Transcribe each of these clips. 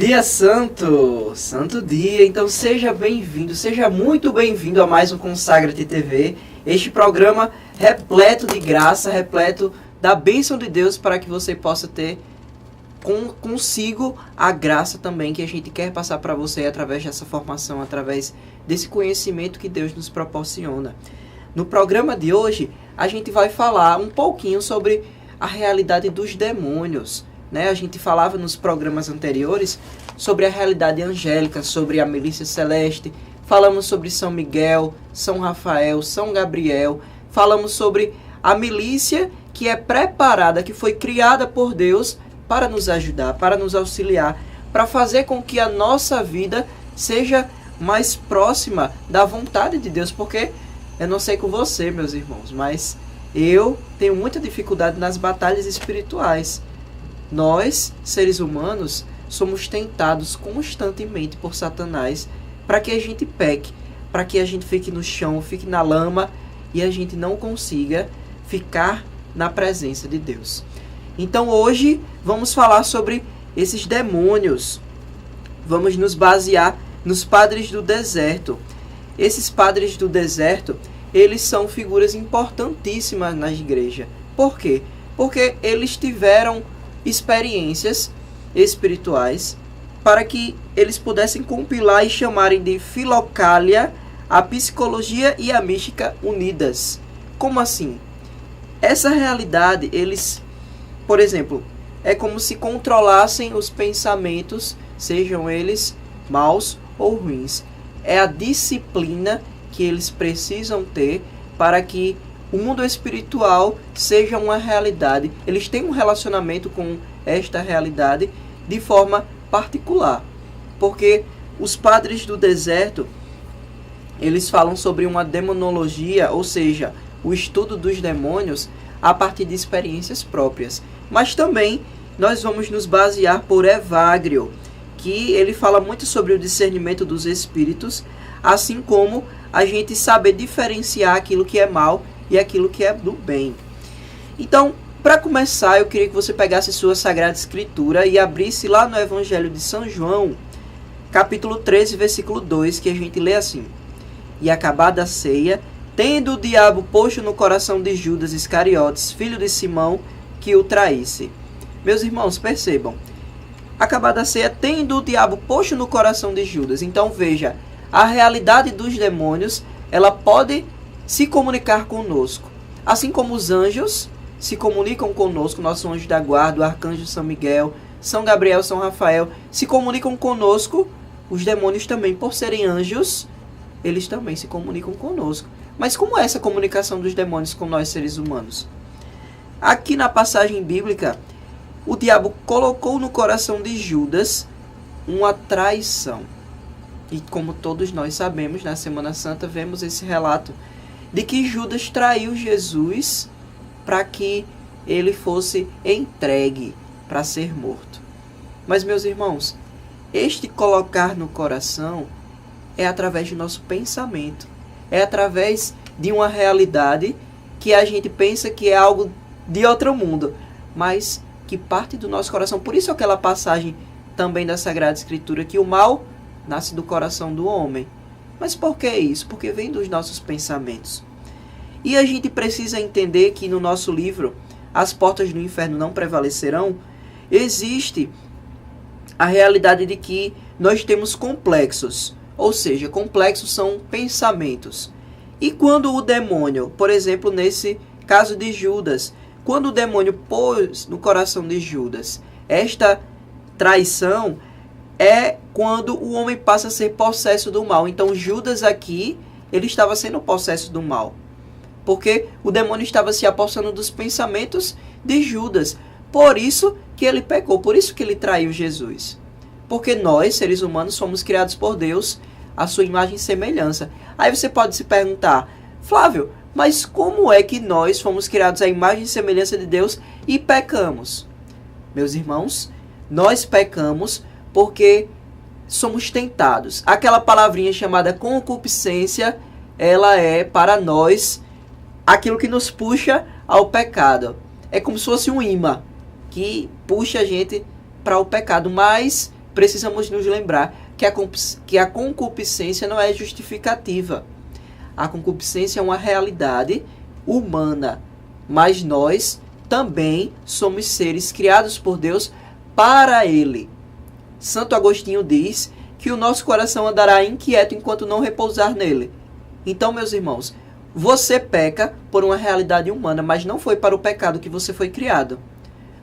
Dia Santo, Santo Dia, então seja bem-vindo, seja muito bem-vindo a mais um Consagra-te TV, este programa repleto de graça, repleto da bênção de Deus para que você possa ter consigo a graça também que a gente quer passar para você através dessa formação, através desse conhecimento que Deus nos proporciona. No programa de hoje, a gente vai falar um pouquinho sobre a realidade dos demônios. A gente falava nos programas anteriores sobre a realidade angélica, sobre a milícia celeste, falamos sobre São Miguel, São Rafael, São Gabriel, falamos sobre a milícia que é preparada, que foi criada por Deus para nos ajudar, para nos auxiliar, para fazer com que a nossa vida seja mais próxima da vontade de Deus, porque eu não sei com você, meus irmãos, mas eu tenho muita dificuldade nas batalhas espirituais. Nós, seres humanos, somos tentados constantemente por Satanás para que a gente peque, para que a gente fique no chão, fique na lama e a gente não consiga ficar na presença de Deus. Então hoje vamos falar sobre esses demônios. Vamos nos basear nos padres do deserto. Esses padres do deserto, eles são figuras importantíssimas na igreja. Por quê? Porque eles tiveram experiências espirituais para que eles pudessem compilar e chamarem de Filocália a psicologia e a mística unidas. Como assim? Essa realidade, eles, por exemplo, é como se controlassem os pensamentos, sejam eles maus ou ruins. É a disciplina que eles precisam ter para que o mundo espiritual seja uma realidade. Eles têm um relacionamento com esta realidade de forma particular. Porque os padres do deserto, eles falam sobre uma demonologia, ou seja, o estudo dos demônios a partir de experiências próprias. Mas também nós vamos nos basear por Evagrio, que ele fala muito sobre o discernimento dos espíritos, assim como a gente saber diferenciar aquilo que é mal e aquilo que é do bem. Então, para começar, eu queria que você pegasse sua Sagrada Escritura e abrisse lá no Evangelho de São João, capítulo 13, versículo 2, que a gente lê assim: E acabada a ceia, tendo o diabo posto no coração de Judas Iscariotes, filho de Simão, que o traísse. Meus irmãos, percebam, acabada a ceia, tendo o diabo posto no coração de Judas. Então veja, a realidade dos demônios, ela pode se comunicar conosco. Assim como os anjos se comunicam conosco, nosso anjo da guarda, o arcanjo São Miguel, São Gabriel, São Rafael, se comunicam conosco, os demônios também, por serem anjos, eles também se comunicam conosco. Mas como é essa comunicação dos demônios com nós seres humanos? Aqui na passagem bíblica, o diabo colocou no coração de Judas uma traição. E como todos nós sabemos, na Semana Santa vemos esse relato de que Judas traiu Jesus para que ele fosse entregue para ser morto. Mas, meus irmãos, este colocar no coração é através do nosso pensamento. É através de uma realidade que a gente pensa que é algo de outro mundo, mas que parte do nosso coração. Por isso aquela passagem também da Sagrada Escritura, que o mal nasce do coração do homem. Mas por que isso? Porque vem dos nossos pensamentos. E a gente precisa entender que no nosso livro, As Portas do Inferno Não Prevalecerão, existe a realidade de que nós temos complexos. Ou seja, complexos são pensamentos. E quando o demônio, por exemplo, nesse caso de Judas, quando o demônio pôs no coração de Judas esta traição, é quando o homem passa a ser possesso do mal. Então Judas aqui, ele estava sendo possesso do mal. Porque o demônio estava se apossando dos pensamentos de Judas. Por isso que ele pecou, por isso que ele traiu Jesus. Porque nós, seres humanos, somos criados por Deus, a sua imagem e semelhança. Aí você pode se perguntar: Flávio, mas como é que nós fomos criados à imagem e semelhança de Deus e pecamos? Meus irmãos, nós pecamos porque somos tentados. Aquela palavrinha chamada concupiscência, ela é para nós aquilo que nos puxa ao pecado. É como se fosse um imã que puxa a gente para o pecado, mas precisamos nos lembrar que a concupiscência não é justificativa. A concupiscência é uma realidade humana, mas nós também somos seres criados por Deus para Ele. Santo Agostinho diz que o nosso coração andará inquieto enquanto não repousar nele. Então, meus irmãos, você peca por uma realidade humana, mas não foi para o pecado que você foi criado.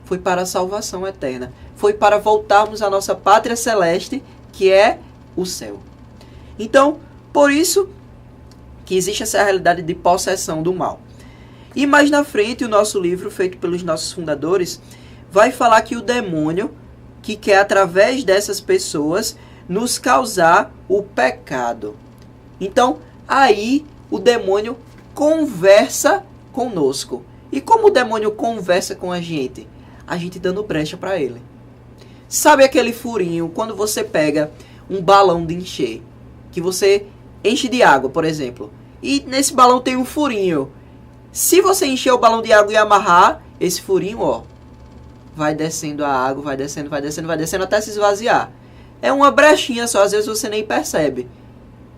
Foi para a salvação eterna. Foi para voltarmos à nossa pátria celeste, que é o céu. Então, por isso que existe essa realidade de possessão do mal. E mais na frente, o nosso livro, feito pelos nossos fundadores, vai falar que o demônio, que quer através dessas pessoas, nos causar o pecado. Então, aí o demônio conversa conosco. E como o demônio conversa com a gente? A gente dando brecha para ele. Sabe aquele furinho, quando você pega um balão de encher, que você enche de água, por exemplo, e nesse balão tem um furinho. Se você encher o balão de água e amarrar, esse furinho, ó, vai descendo a água, vai descendo, vai descendo, vai descendo até se esvaziar. É uma brechinha só, às vezes você nem percebe.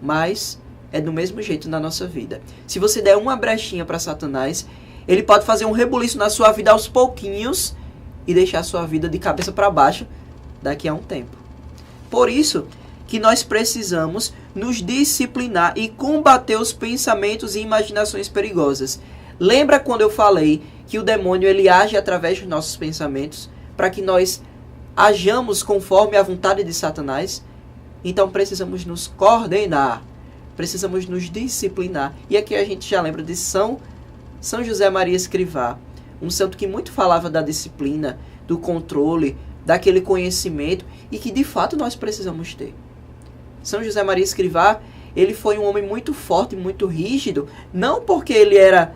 Mas é do mesmo jeito na nossa vida. Se você der uma brechinha para Satanás, ele pode fazer um rebuliço na sua vida aos pouquinhos e deixar a sua vida de cabeça para baixo daqui a um tempo. Por isso que nós precisamos nos disciplinar e combater os pensamentos e imaginações perigosas. Lembra quando eu falei que o demônio ele age através dos nossos pensamentos para que nós hajamos conforme a vontade de Satanás? Então precisamos nos coordenar, precisamos nos disciplinar. E aqui a gente já lembra de São José Maria Escrivá, um santo que muito falava da disciplina, do controle, daquele conhecimento e que de fato nós precisamos ter. São José Maria Escrivá, ele foi um homem muito forte, muito rígido, não porque ele era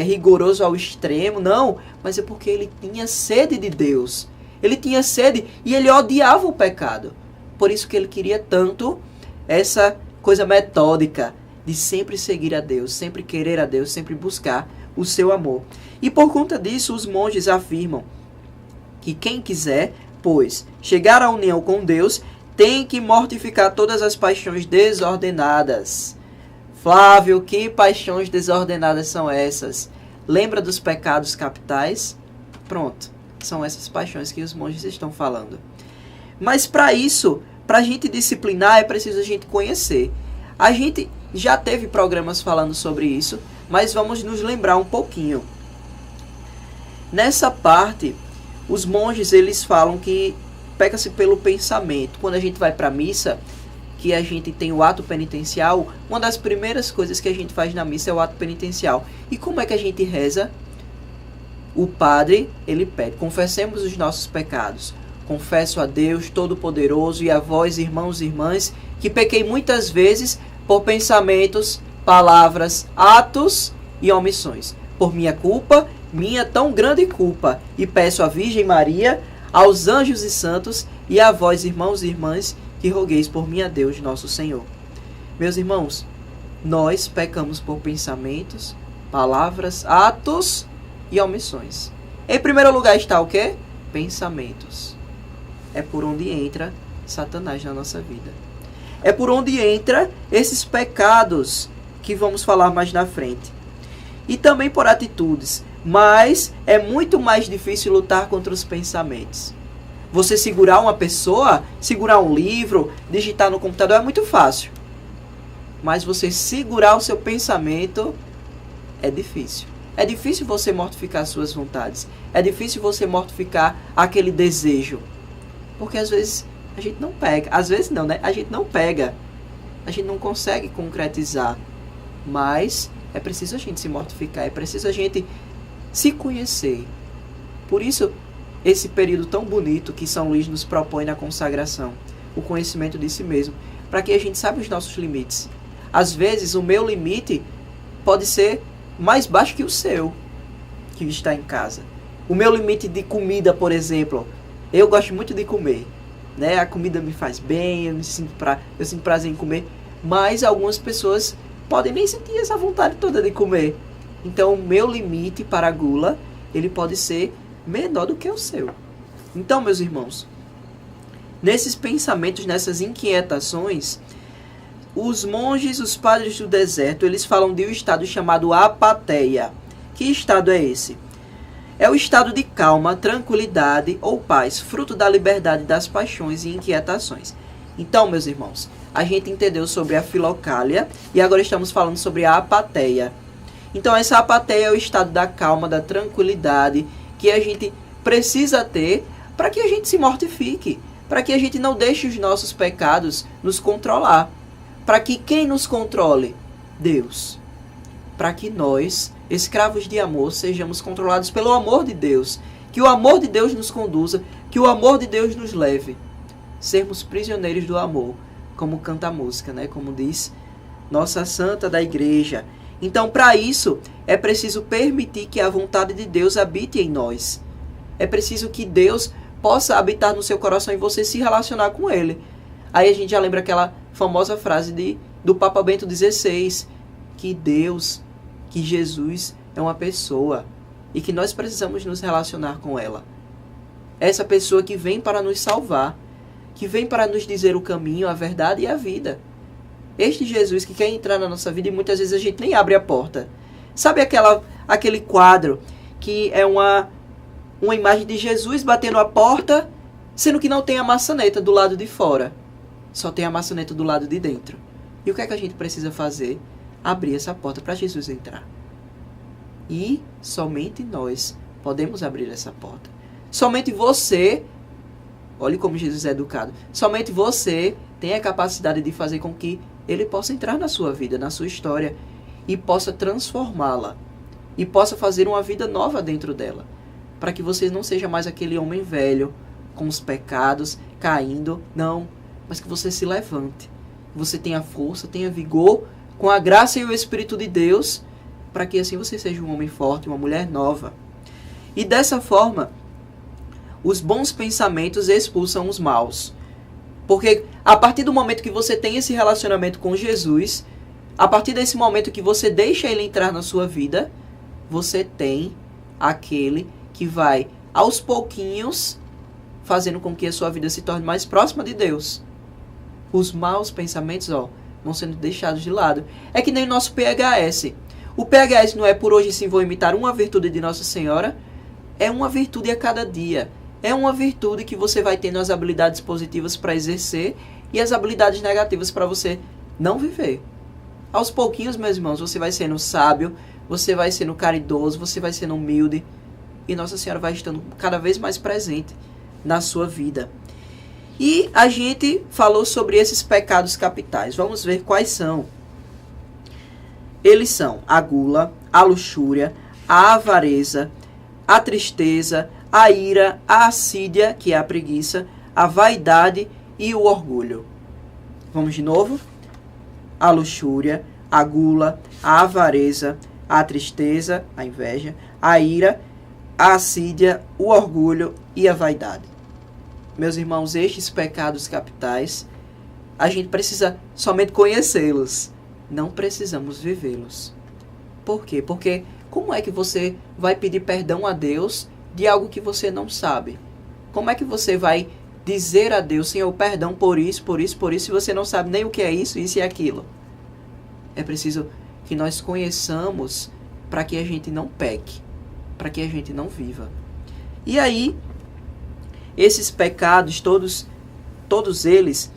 rigoroso ao extremo, não, mas é porque ele tinha sede de Deus. Ele tinha sede e ele odiava o pecado. Por isso que ele queria tanto essa coisa metódica de sempre seguir a Deus, sempre querer a Deus, sempre buscar o seu amor. E por conta disso, os monges afirmam que quem quiser, pois, chegar à união com Deus, tem que mortificar todas as paixões desordenadas. Flávio, que paixões desordenadas são essas? Lembra dos pecados capitais? Pronto, são essas paixões que os monges estão falando. Mas para isso, para a gente disciplinar, é preciso a gente conhecer. A gente já teve programas falando sobre isso, mas vamos nos lembrar um pouquinho. Nessa parte, os monges eles falam que peca-se pelo pensamento. Quando a gente vai para a missa, que a gente tem o ato penitencial, uma das primeiras coisas que a gente faz na missa é o ato penitencial. E como é que a gente reza? O padre, ele pede, confessemos os nossos pecados. Confesso a Deus Todo-Poderoso e a vós, irmãos e irmãs, que pequei muitas vezes por pensamentos, palavras, atos e omissões. Por minha culpa, minha tão grande culpa. E peço à Virgem Maria, aos anjos e santos e a vós, irmãos e irmãs, que rogueis por mim a Deus, nosso Senhor. Meus irmãos, nós pecamos por pensamentos, palavras, atos e omissões. Em primeiro lugar está o quê? Pensamentos. É por onde entra Satanás na nossa vida. É por onde entra esses pecados que vamos falar mais na frente. E também por atitudes. Mas é muito mais difícil lutar contra os pensamentos. Você segurar uma pessoa, segurar um livro, digitar no computador é muito fácil. Mas você segurar o seu pensamento é difícil. É difícil você mortificar suas vontades. É difícil você mortificar aquele desejo. Porque às vezes a gente não pega. Às vezes não, né? A gente não pega. A gente não consegue concretizar. Mas é preciso a gente se mortificar. É preciso a gente se conhecer. Por isso, esse período tão bonito que São Luís nos propõe na consagração. O conhecimento de si mesmo. Para que a gente saiba os nossos limites. Às vezes o meu limite pode ser mais baixo que o seu, que está em casa. O meu limite de comida, por exemplo. Eu gosto muito de comer, né? A comida me faz bem, eu sinto prazer em comer. Mas algumas pessoas podem nem sentir essa vontade toda de comer. Então o meu limite para a gula, ele pode ser menor do que o seu. Então, meus irmãos, nesses pensamentos, nessas inquietações, os monges, os padres do deserto, eles falam de um estado chamado apatheia. Que estado é esse? É o estado de calma, tranquilidade ou paz, fruto da liberdade das paixões e inquietações. Então, meus irmãos, a gente entendeu sobre a filocália e agora estamos falando sobre a apatheia. Então, essa apatheia é o estado da calma, da tranquilidade que a gente precisa ter para que a gente se mortifique, para que a gente não deixe os nossos pecados nos controlar. Para que quem nos controle? Deus. Para que nós, escravos de amor, sejamos controlados pelo amor de Deus. Que o amor de Deus nos conduza, que o amor de Deus nos leve. Sermos prisioneiros do amor, como canta a música, né? Como diz nossa santa da igreja. Então, para isso, é preciso permitir que a vontade de Deus habite em nós. É preciso que Deus possa habitar no seu coração e você se relacionar com Ele. Aí a gente já lembra aquela famosa frase do Papa Bento XVI, que Deus, que Jesus é uma pessoa e que nós precisamos nos relacionar com ela. Essa pessoa que vem para nos salvar, que vem para nos dizer o caminho, a verdade e a vida. Este Jesus que quer entrar na nossa vida e muitas vezes a gente nem abre a porta. Sabe aquele quadro que é uma imagem de Jesus batendo a porta, sendo que não tem a maçaneta do lado de fora. Só tem a maçaneta do lado de dentro. E o que é que a gente precisa fazer? Abrir essa porta para Jesus entrar. E somente nós podemos abrir essa porta. Somente você, olhe como Jesus é educado, somente você tem a capacidade de fazer com que Ele possa entrar na sua vida, na sua história, e possa transformá-la. E possa fazer uma vida nova dentro dela. Para que você não seja mais aquele homem velho, com os pecados, caindo. Não, mas que você se levante. Que você tenha força, tenha vigor, com a graça e o Espírito de Deus, para que assim você seja um homem forte, uma mulher nova. E dessa forma, os bons pensamentos expulsam os maus. Porque a partir do momento que você tem esse relacionamento com Jesus, a partir desse momento que você deixa Ele entrar na sua vida, você tem aquele que vai, aos pouquinhos, fazendo com que a sua vida se torne mais próxima de Deus. Os maus pensamentos, vão sendo deixados de lado. É que nem o nosso PHS. O PHS não é por hoje sim vou imitar uma virtude de Nossa Senhora. É uma virtude a cada dia. É uma virtude que você vai tendo as habilidades positivas para exercer e as habilidades negativas para você não viver. Aos pouquinhos, meus irmãos, você vai sendo sábio, você vai sendo caridoso, você vai sendo humilde e Nossa Senhora vai estando cada vez mais presente na sua vida. E a gente falou sobre esses pecados capitais. Vamos ver quais são. Eles são a gula, a luxúria, a avareza, a tristeza, a ira, a assídia, que é a preguiça, a vaidade e o orgulho. Vamos de novo? A luxúria, a gula, a avareza, a tristeza, a inveja, a ira, a assídia, o orgulho e a vaidade. Meus irmãos, estes pecados capitais, a gente precisa somente conhecê-los. Não precisamos vivê-los. Por quê? Porque como é que você vai pedir perdão a Deus de algo que você não sabe? Como é que você vai dizer a Deus, Senhor, perdão por isso, se você não sabe nem o que é isso e aquilo? É preciso que nós conheçamos para que a gente não peque, para que a gente não viva. E aí, esses pecados, todos eles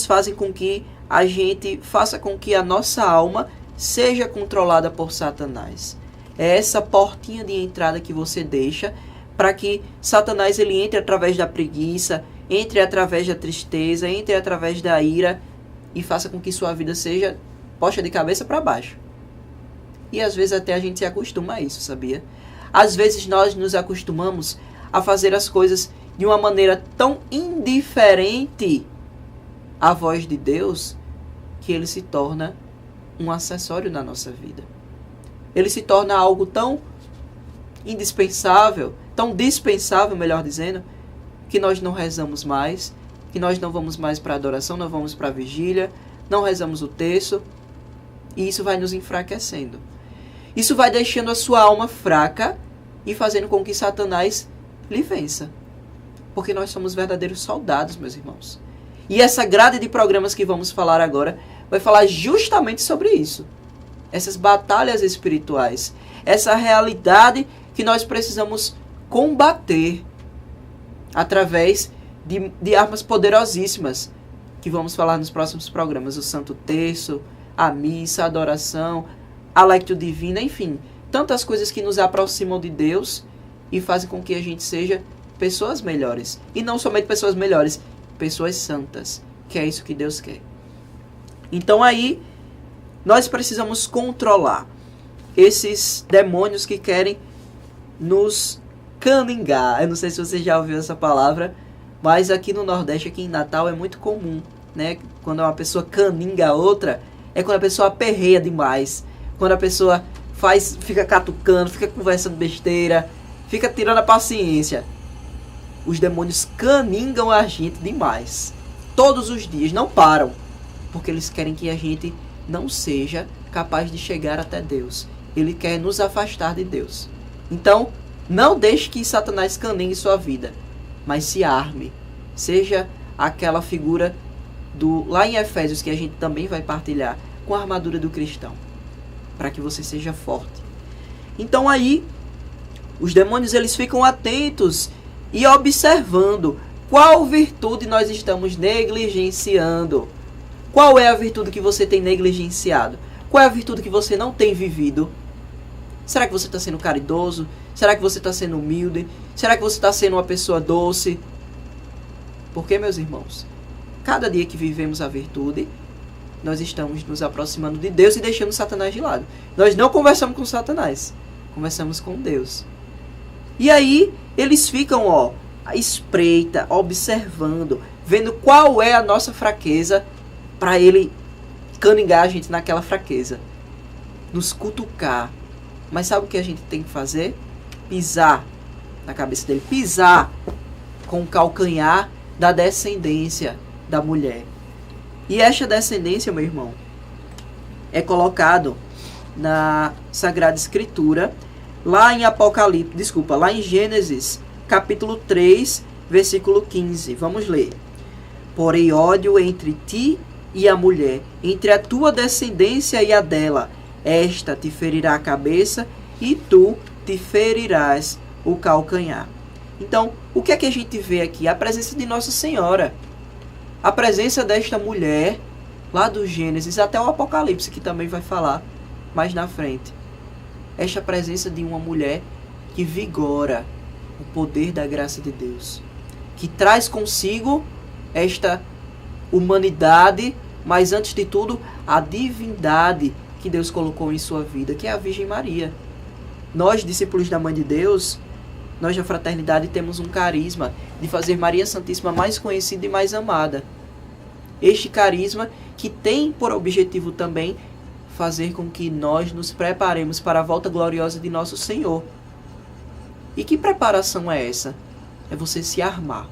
fazem com que a gente faça com que a nossa alma seja controlada por Satanás. É essa portinha de entrada que você deixa para que Satanás ele entre através da preguiça, entre através da tristeza, entre através da ira e faça com que sua vida seja posta de cabeça para baixo. E às vezes até a gente se acostuma a isso, sabia? Às vezes nós nos acostumamos a fazer as coisas de uma maneira tão indiferente à voz de Deus que ele se torna um acessório na nossa vida. Ele se torna algo tão indispensável, tão dispensável, melhor dizendo, que nós não rezamos mais, que nós não vamos mais para a adoração, não vamos para a vigília, não rezamos o terço, e isso vai nos enfraquecendo. Isso vai deixando a sua alma fraca e fazendo com que Satanás lhe vença. Porque nós somos verdadeiros soldados, meus irmãos. E essa grade de programas que vamos falar agora vai falar justamente sobre isso. Essas batalhas espirituais. Essa realidade que nós precisamos combater através de armas poderosíssimas que vamos falar nos próximos programas. O Santo Terço, a missa, a adoração, a Lectio Divina, enfim. Tantas coisas que nos aproximam de Deus e fazem com que a gente seja pessoas melhores. E não somente pessoas melhores, pessoas santas, que é isso que Deus quer. Então aí, nós precisamos controlar esses demônios que querem nos caningar. Eu não sei se você já ouviu essa palavra, mas aqui no Nordeste, aqui em Natal, é muito comum, né? Quando uma pessoa caninga a outra, é quando a pessoa aperreia demais. Quando a pessoa fica catucando, fica conversando besteira, fica tirando a paciência. Os demônios caningam a gente demais. Todos os dias, não param. Porque eles querem que a gente não seja capaz de chegar até Deus. Ele quer nos afastar de Deus. Então, não deixe que Satanás caningue sua vida. Mas se arme. Seja aquela figura lá em Efésios, que a gente também vai partilhar, com a armadura do cristão. Para que você seja forte. Então aí, os demônios eles ficam atentos e observando qual virtude nós estamos negligenciando. Qual é a virtude que você tem negligenciado? Qual é a virtude que você não tem vivido? Será que você está sendo caridoso? Será que você está sendo humilde? Será que você está sendo uma pessoa doce? Porque, meus irmãos, cada dia que vivemos a virtude, nós estamos nos aproximando de Deus e deixando Satanás de lado. Nós não conversamos com Satanás, conversamos com Deus. E aí, eles ficam, à espreita, observando, vendo qual é a nossa fraqueza, para ele caningar a gente naquela fraqueza. Nos cutucar. Mas sabe o que a gente tem que fazer? Pisar na cabeça dele. Pisar com o calcanhar da descendência da mulher. E esta descendência, meu irmão, é colocado na Sagrada Escritura, lá em Gênesis, capítulo 3, versículo 15. Vamos ler. Porém ódio entre ti e a mulher, entre a tua descendência e a dela. Esta te ferirá a cabeça e tu te ferirás o calcanhar. Então, o que é que a gente vê aqui? A presença de Nossa Senhora. A presença desta mulher, lá do Gênesis até o Apocalipse, que também vai falar mais na frente. Esta presença de uma mulher que vigora o poder da graça de Deus. Que traz consigo esta humanidade, mas antes de tudo, a divindade que Deus colocou em sua vida, que é a Virgem Maria. Nós, discípulos da Mãe de Deus, nós da Fraternidade temos um carisma de fazer Maria Santíssima mais conhecida e mais amada. Este carisma que tem por objetivo também fazer com que nós nos preparemos para a volta gloriosa de nosso Senhor. E que preparação é essa? É você se armar.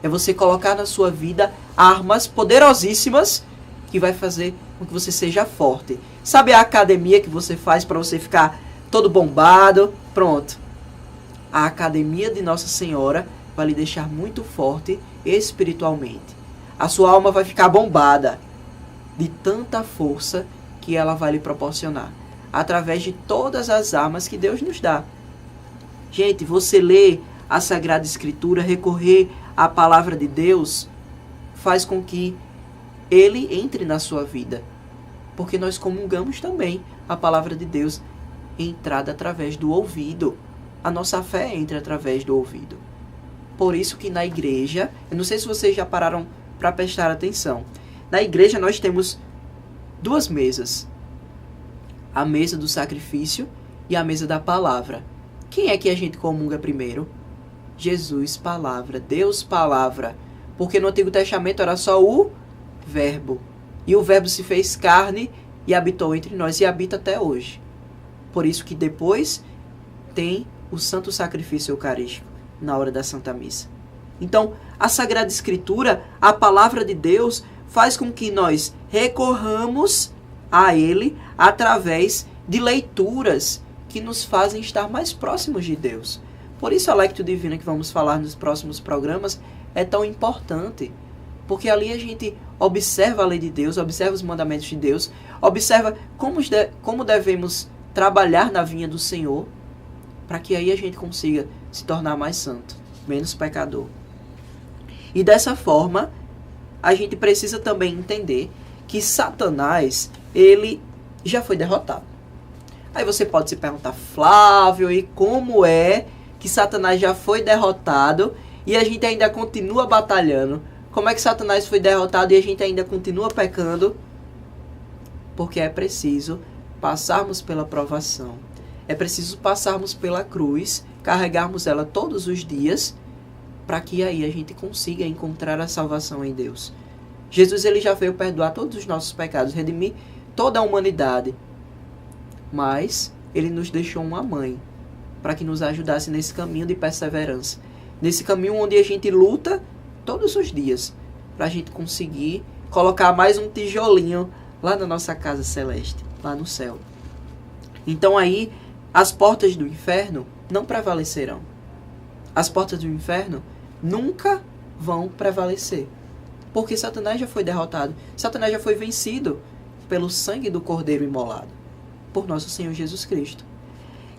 É você colocar na sua vida armas poderosíssimas que vai fazer com que você seja forte. Sabe a academia que você faz para você ficar todo bombado? Pronto. A academia de Nossa Senhora vai lhe deixar muito forte espiritualmente. A sua alma vai ficar bombada de tanta força que ela vai lhe proporcionar, através de todas as armas que Deus nos dá. Gente, você ler a Sagrada Escritura, recorrer à Palavra de Deus, faz com que Ele entre na sua vida. Porque nós comungamos também a Palavra de Deus, entrada através do ouvido. A nossa fé entra através do ouvido. Por isso que na igreja, eu não sei se vocês já pararam para prestar atenção. Na igreja nós temos duas mesas. A mesa do sacrifício e a mesa da palavra. Quem é que a gente comunga primeiro? Jesus, palavra. Deus, palavra. Porque no Antigo Testamento era só o verbo. E o verbo se fez carne e habitou entre nós e habita até hoje. Por isso que depois tem o santo sacrifício eucarístico na hora da Santa Missa. Então, a Sagrada Escritura, a palavra de Deus, faz com que nós recorramos a Ele através de leituras que nos fazem estar mais próximos de Deus. Por isso a Lectio Divina que vamos falar nos próximos programas é tão importante. Porque ali a gente observa a lei de Deus, observa os mandamentos de Deus, observa como devemos trabalhar na vinha do Senhor, para que aí a gente consiga se tornar mais santo, menos pecador. E dessa forma, a gente precisa também entender que Satanás, ele já foi derrotado. Aí você pode se perguntar, Flávio, e como é que Satanás já foi derrotado e a gente ainda continua batalhando? Como é que Satanás foi derrotado e a gente ainda continua pecando? Porque é preciso passarmos pela provação. É preciso passarmos pela cruz, carregarmos ela todos os dias, para que aí a gente consiga encontrar a salvação em Deus. Jesus, ele já veio perdoar todos os nossos pecados, redimir toda a humanidade. Mas ele nos deixou uma mãe, para que nos ajudasse nesse caminho de perseverança. Nesse caminho onde a gente luta todos os dias, para a gente conseguir colocar mais um tijolinho lá na nossa casa celeste, lá no céu. Então aí, as portas do inferno não prevalecerão. As portas do inferno nunca vão prevalecer. Porque Satanás já foi derrotado. Satanás já foi vencido pelo sangue do Cordeiro imolado, por nosso Senhor Jesus Cristo.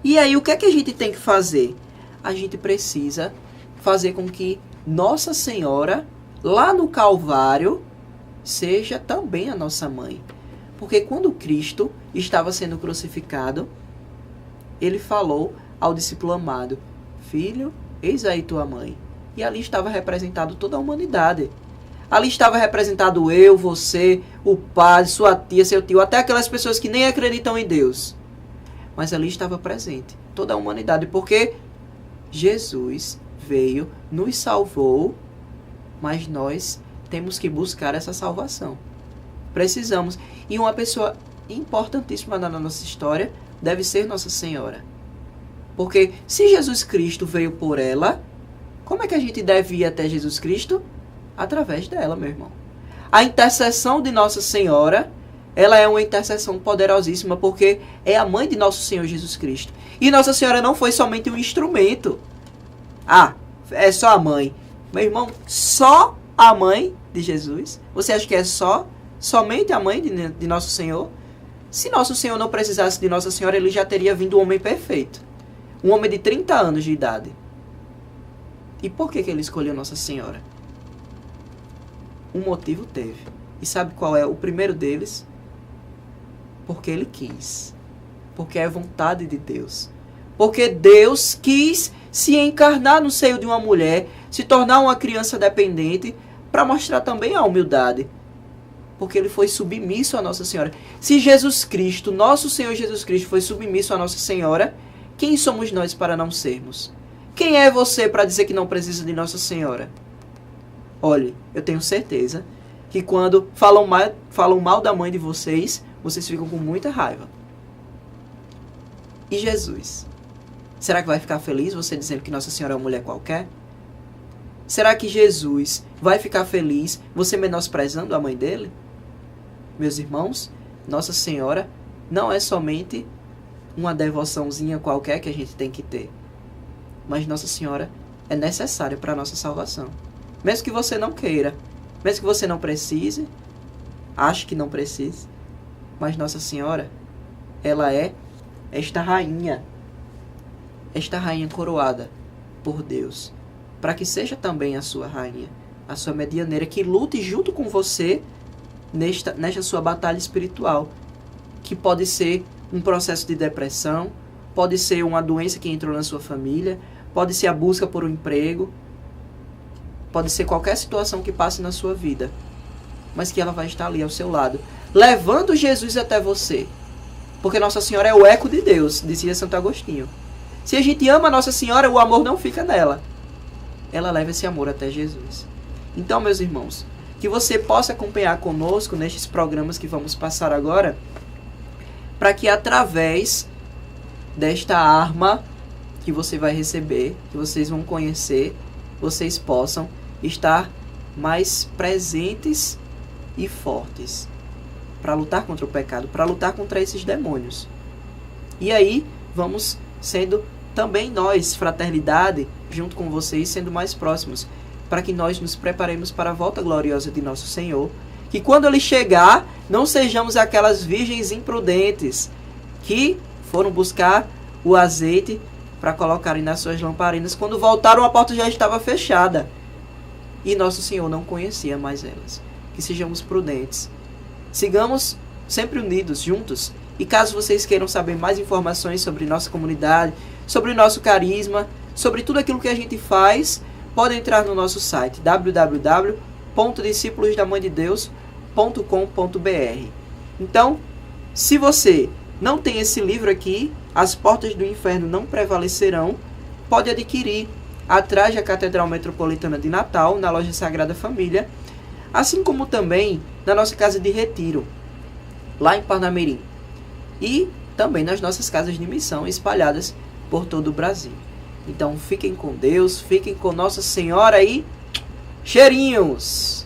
E aí, o que é que a gente tem que fazer? A gente precisa fazer com que Nossa Senhora, lá no Calvário, seja também a nossa mãe. Porque quando Cristo estava sendo crucificado, ele falou ao discípulo amado, filho, eis aí tua mãe. E ali estava representado toda a humanidade. Ali estava representado eu, você, o padre, sua tia, seu tio, até aquelas pessoas que nem acreditam em Deus. Mas ali estava presente toda a humanidade, porque Jesus veio, nos salvou, mas nós temos que buscar essa salvação. Precisamos. E uma pessoa importantíssima na nossa história deve ser Nossa Senhora. Porque se Jesus Cristo veio por ela, como é que a gente deve ir até Jesus Cristo? Através dela, meu irmão. A intercessão de Nossa Senhora, ela é uma intercessão poderosíssima, porque é a mãe de nosso Senhor Jesus Cristo. E Nossa Senhora não foi somente um instrumento. Ah, é só a mãe. Meu irmão, só a mãe de Jesus? Você acha que é somente a mãe de Nosso Senhor? Se Nosso Senhor não precisasse de Nossa Senhora, ele já teria vindo um homem perfeito. Um homem de 30 anos de idade. E por que ele escolheu Nossa Senhora? Um motivo teve. E sabe qual é o primeiro deles? Porque ele quis. Porque é vontade de Deus. Porque Deus quis se encarnar no seio de uma mulher, se tornar uma criança dependente, para mostrar também a humildade. Porque ele foi submisso a Nossa Senhora. Se Jesus Cristo, nosso Senhor Jesus Cristo, foi submisso a Nossa Senhora, quem somos nós para não sermos? Quem é você para dizer que não precisa de Nossa Senhora? Olhe, eu tenho certeza que quando falam mal da mãe de vocês, vocês ficam com muita raiva. E Jesus? Será que vai ficar feliz você dizendo que Nossa Senhora é uma mulher qualquer? Será que Jesus vai ficar feliz você menosprezando a mãe dele? Meus irmãos, Nossa Senhora não é somente uma devoçãozinha qualquer que a gente tem que ter. Mas Nossa Senhora é necessária para a nossa salvação. Mesmo que você não queira, mesmo que você não precise, ache que não precise, mas Nossa Senhora, ela é esta rainha coroada por Deus, para que seja também a sua rainha, a sua medianeira, que lute junto com você nesta sua batalha espiritual, que pode ser um processo de depressão, pode ser uma doença que entrou na sua família, pode ser a busca por um emprego, pode ser qualquer situação que passe na sua vida, mas que ela vai estar ali ao seu lado, levando Jesus até você. Porque Nossa Senhora é o eco de Deus, dizia Santo Agostinho. Se a gente ama Nossa Senhora, o amor não fica nela. Ela leva esse amor até Jesus. Então, meus irmãos, que você possa acompanhar conosco nestes programas que vamos passar agora, para que através desta arma que você vai receber, que vocês vão conhecer, vocês possam estar mais presentes e fortes para lutar contra o pecado, para lutar contra esses demônios. E aí vamos sendo também nós, fraternidade, junto com vocês, sendo mais próximos, para que nós nos preparemos para a volta gloriosa de nosso Senhor, que quando Ele chegar, não sejamos aquelas virgens imprudentes que foram buscar o azeite para colocarem nas suas lamparinas. Quando voltaram, a porta já estava fechada e nosso Senhor não conhecia mais elas. Que sejamos prudentes, sigamos sempre unidos, juntos. E caso vocês queiram saber mais informações sobre nossa comunidade, sobre o nosso carisma, sobre tudo aquilo que a gente faz, podem entrar no nosso site www.discípulosdamandedeus.com.br. Então, se você não tem esse livro aqui, As Portas do Inferno Não Prevalecerão, pode adquirir atrás da Catedral Metropolitana de Natal, na loja Sagrada Família, assim como também na nossa casa de retiro, lá em Parnamirim, e também nas nossas casas de missão espalhadas por todo o Brasil. Então fiquem com Deus, fiquem com Nossa Senhora e cheirinhos!